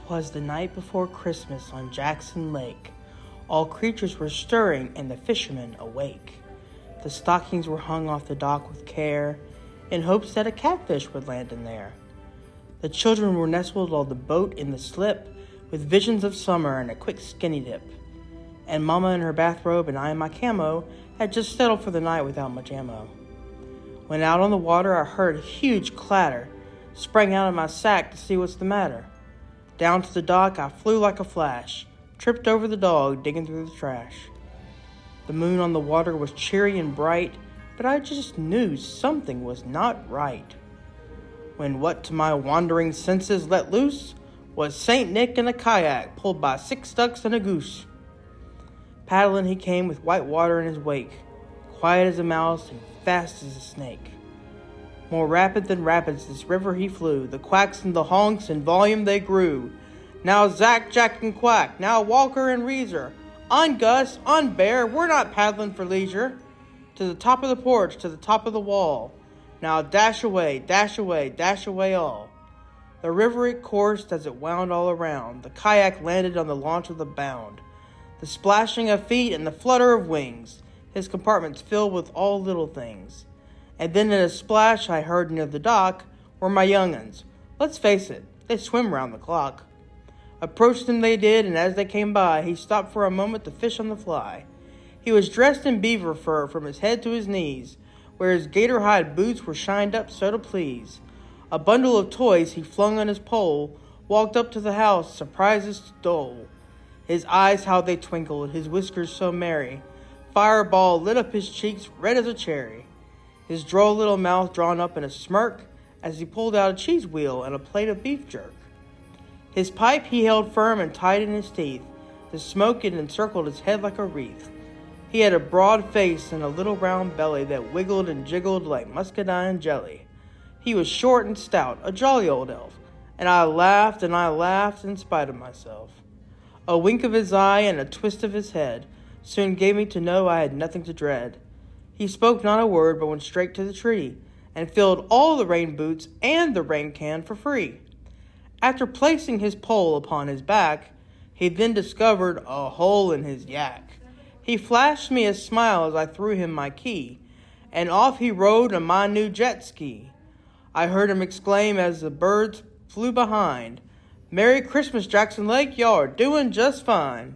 'Twas the night before Christmas on Jackson Lake. All creatures were stirring and the fishermen awake. The stockings were hung off the dock with care, in hopes that a catfish would land in there. The children were nestled on the boat in the slip, with visions of summer and a quick skinny dip. And Mama in her bathrobe and I in my camo had just settled for the night without much ammo. When out on the water I heard a huge clatter, sprang out of my sack to see what's the matter. Down to the dock I flew like a flash, tripped over the dog digging through the trash. The moon on the water was cheery and bright, but I just knew something was not right. When what to my wandering senses let loose was Saint Nick in a kayak pulled by 6 ducks and a goose. Paddling he came with white water in his wake, quiet as a mouse and fast as a snake. More rapid than rapids this river he flew, the quacks and the honks in volume they grew. Now Zack, Jack, and Quack, now Walker and Reezer. On Gus, on Bear, we're not paddling for leisure. To the top of the porch, to the top of the wall. Now dash away, dash away, dash away all. The river it coursed as it wound all around. The kayak landed on the launch with a bound. The splashing of feet and the flutter of wings, his compartments filled with all little things. And then in a splash I heard near the dock were my young'uns. Let's face it, they swim round the clock. Approached them they did, and as they came by, he stopped for a moment to fish on the fly. He was dressed in beaver fur from his head to his knees, where his gator hide boots were shined up so to please. A bundle of toys he flung on his pole, walked up to the house, surprises to dole. His eyes how they twinkled, his whiskers so merry. Fireball lit up his cheeks, red as a cherry. His droll little mouth drawn up in a smirk as he pulled out a cheese wheel and a plate of beef jerk. His pipe he held firm and tight in his teeth. The smoke it encircled his head like a wreath. He had a broad face and a little round belly that wiggled and jiggled like muscadine jelly. He was short and stout, a jolly old elf, and I laughed in spite of myself. A wink of his eye and a twist of his head soon gave me to know I had nothing to dread. He spoke not a word, but went straight to the tree, and filled all the rain boots and the rain can for free. After placing his pole upon his back, he then discovered a hole in his yak. He flashed me a smile as I threw him my key, and off he rode on my new jet ski. I heard him exclaim as the birds flew behind, "Merry Christmas, Jackson Lake, y'all are doing just fine."